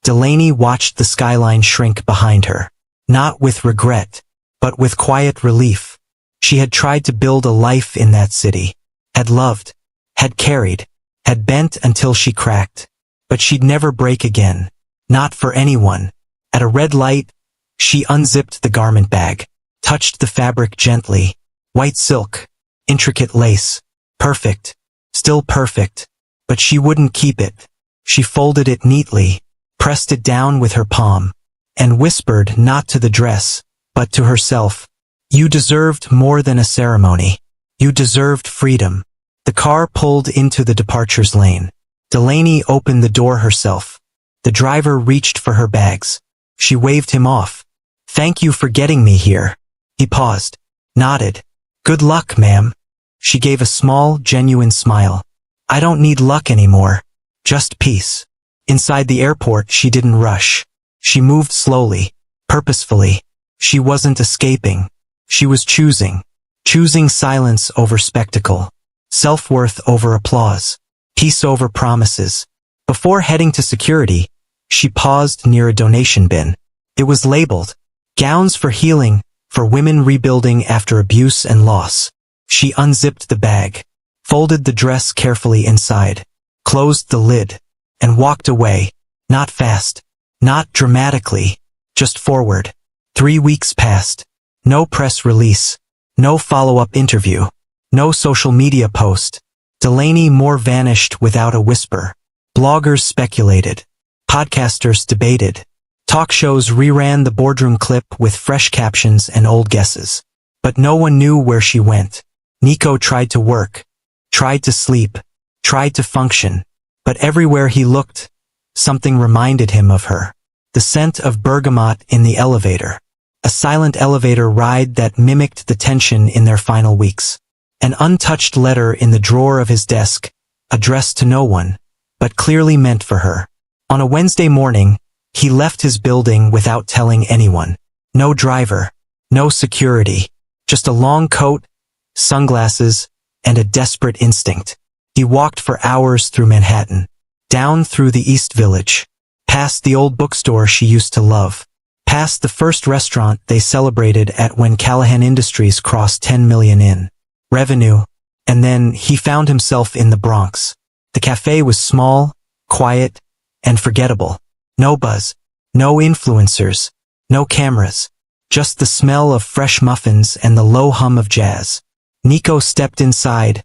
Delaney watched the skyline shrink behind her. Not with regret, but with quiet relief. She had tried to build a life in that city. Had loved. Had carried. Had bent until she cracked. But she'd never break again. Not for anyone. At a red light, she unzipped the garment bag, touched the fabric gently. White silk, intricate lace. Perfect. Still perfect. But she wouldn't keep it. She folded it neatly, pressed it down with her palm, and whispered not to the dress, but to herself. "You deserved more than a ceremony. You deserved freedom." The car pulled into the departures lane. Delaney opened the door herself. The driver reached for her bags. She waved him off. "Thank you for getting me here." He paused, nodded. "Good luck, ma'am." She gave a small, genuine smile. "I don't need luck anymore. Just peace." Inside the airport, she didn't rush. She moved slowly, purposefully. She wasn't escaping. She was choosing. Choosing silence over spectacle. Self-worth over applause. Peace over promises. Before heading to security, she paused near a donation bin. It was labeled, "Gowns for Healing, for Women Rebuilding After Abuse and Loss." She unzipped the bag, folded the dress carefully inside, closed the lid, and walked away. Not fast, not dramatically, just forward. 3 weeks passed. No press release, no follow-up interview, no social media post. Delaney Moore vanished without a whisper. Bloggers speculated. Podcasters debated. Talk shows reran the boardroom clip with fresh captions and old guesses. But no one knew where she went. Nico tried to work, tried to sleep, tried to function. But everywhere he looked, something reminded him of her. The scent of bergamot in the elevator. A silent elevator ride that mimicked the tension in their final weeks. An untouched letter in the drawer of his desk, addressed to no one, but clearly meant for her. On a Wednesday morning, he left his building without telling anyone. No driver, No security. Just a long coat, sunglasses, and a desperate instinct. He walked for hours through Manhattan, down through the East Village, past the old bookstore she used to love, past the first restaurant they celebrated at when Callahan Industries crossed 10 million in revenue, and then he found himself in the Bronx. The cafe was small, quiet, and forgettable. No buzz, no influencers, no cameras, just the smell of fresh muffins and the low hum of jazz. Nico stepped inside,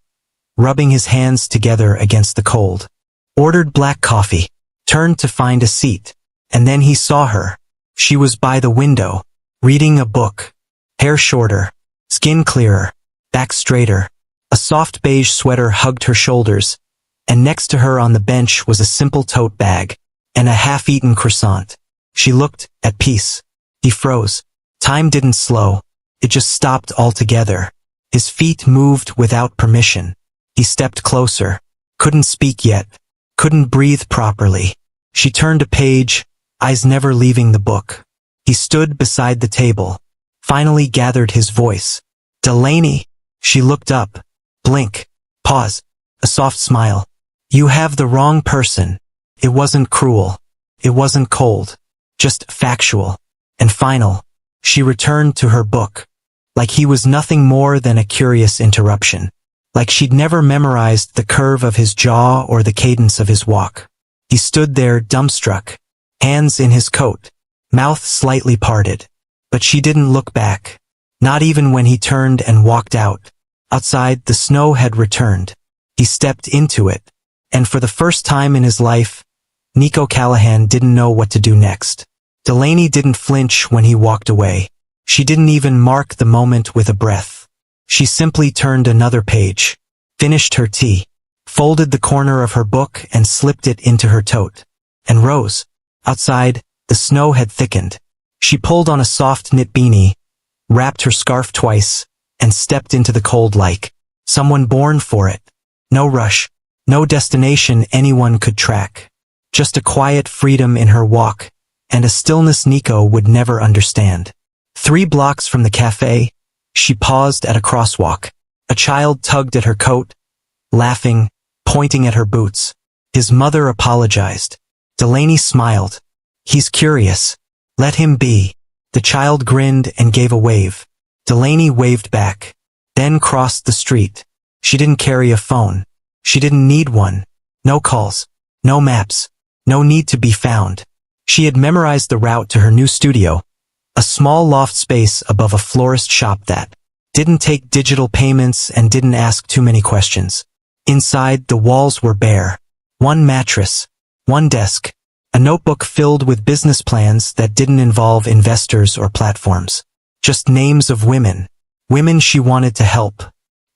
rubbing his hands together against the cold. Ordered black coffee, turned to find a seat, and then he saw her. She was by the window, reading a book. Hair shorter, skin clearer, back straighter. A soft beige sweater hugged her shoulders, and next to her on the bench was a simple tote bag and a half-eaten croissant. She looked at peace. He froze. Time didn't slow. It just stopped altogether. His feet moved without permission. He stepped closer. Couldn't speak yet. Couldn't breathe properly. She turned a page, eyes never leaving the book. He stood beside the table, finally gathered his voice. Delaney. She looked up. Blink. Pause. A soft smile. You have the wrong person. It wasn't cruel. It wasn't cold. Just factual. And final. She returned to her book. Like he was nothing more than a curious interruption. Like she'd never memorized the curve of his jaw or the cadence of his walk. He stood there dumbstruck, hands in his coat, mouth slightly parted. But she didn't look back. Not even when he turned and walked out. Outside, the snow had returned. He stepped into it. And for the first time in his life, Nico Callahan didn't know what to do next. Delaney didn't flinch when he walked away. She didn't even mark the moment with a breath. She simply turned another page, finished her tea, folded the corner of her book and slipped it into her tote, and rose. Outside, the snow had thickened. She pulled on a soft knit beanie, wrapped her scarf twice, and stepped into the cold like someone born for it. No rush, no destination anyone could track. Just a quiet freedom in her walk, and a stillness Nico would never understand. 3 blocks from the cafe, she paused at a crosswalk. A child tugged at her coat, laughing, pointing at her boots. His mother apologized. Delaney smiled. He's curious. Let him be. The child grinned and gave a wave. Delaney waved back, then crossed the street. She didn't carry a phone. She didn't need one. No calls, no maps, no need to be found. She had memorized the route to her new studio, a small loft space above a florist shop that didn't take digital payments and didn't ask too many questions. Inside, the walls were bare. One mattress, one desk, a notebook filled with business plans that didn't involve investors or platforms. Just names of women. Women she wanted to help.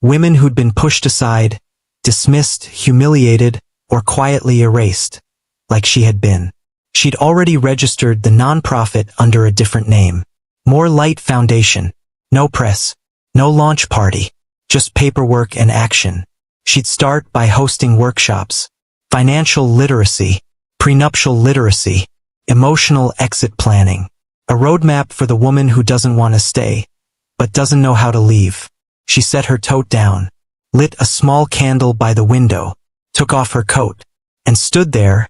Women who'd been pushed aside, dismissed, humiliated, or quietly erased, like she had been. She'd already registered the nonprofit under a different name. More Light Foundation. No press. No launch party. Just paperwork and action. She'd start by hosting workshops. Financial literacy. Prenuptial literacy. Emotional exit planning. A roadmap for the woman who doesn't want to stay, but doesn't know how to leave. She set her tote down, lit a small candle by the window, took off her coat, and stood there,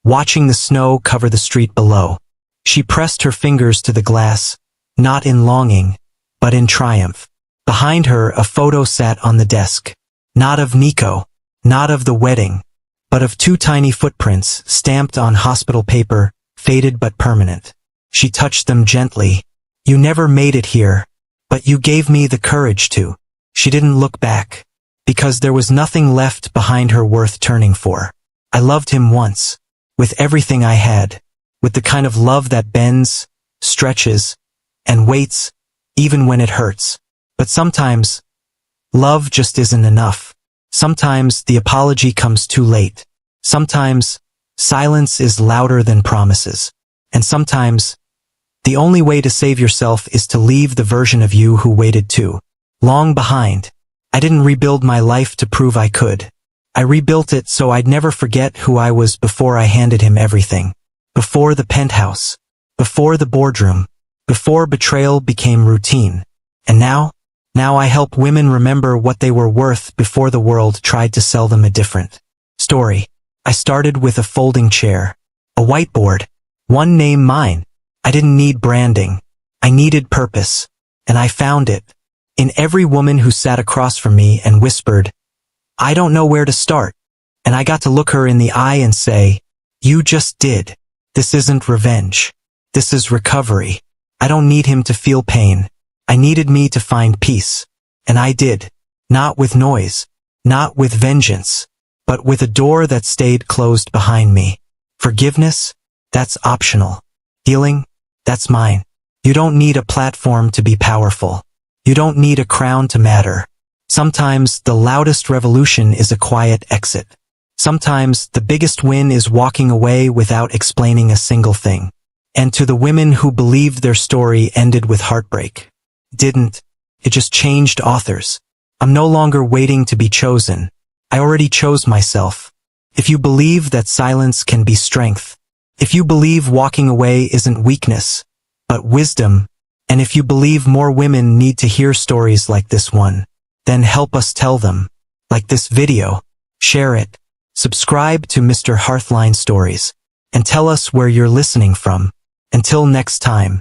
watching the snow cover the street below. She pressed her fingers to the glass, not in longing, but in triumph. Behind her, a photo sat on the desk. Not of Nico, not of the wedding, but of 2 tiny footprints stamped on hospital paper, faded but permanent. She touched them gently. You never made it here, but you gave me the courage to. She didn't look back, because there was nothing left behind her worth turning for. I loved him once, with everything I had, with the kind of love that bends, stretches, and waits, even when it hurts. But sometimes, love just isn't enough. Sometimes the apology comes too late. Sometimes, silence is louder than promises. And sometimes, the only way to save yourself is to leave the version of you who waited too long behind. I didn't rebuild my life to prove I could. I rebuilt it so I'd never forget who I was before I handed him everything. Before the penthouse. Before the boardroom. Before, betrayal became routine. And now I help women remember what they were worth before the world tried to sell them a different story. I started with a folding chair, a whiteboard, one name, mine. I didn't need branding. I needed purpose. And I found it in every woman who sat across from me and whispered, "I don't know where to start." And I got to look her in the eye and say, "You just did. This isn't revenge. This is recovery. I don't need him to feel pain. I needed me to find peace. And I did. Not with noise. Not with vengeance. But with a door that stayed closed behind me. Forgiveness? That's optional. Healing? That's mine. You don't need a platform to be powerful. You don't need a crown to matter. Sometimes the loudest revolution is a quiet exit. Sometimes the biggest win is walking away without explaining a single thing. And to the women who believed their story ended with heartbreak, didn't. It just changed authors. I'm no longer waiting to be chosen. I already chose myself. If you believe that silence can be strength, if you believe walking away isn't weakness, but wisdom, and if you believe more women need to hear stories like this one, then help us tell them. Like this video, share it, subscribe to Mr. Hearthline Stories, and tell us where you're listening from. Until next time.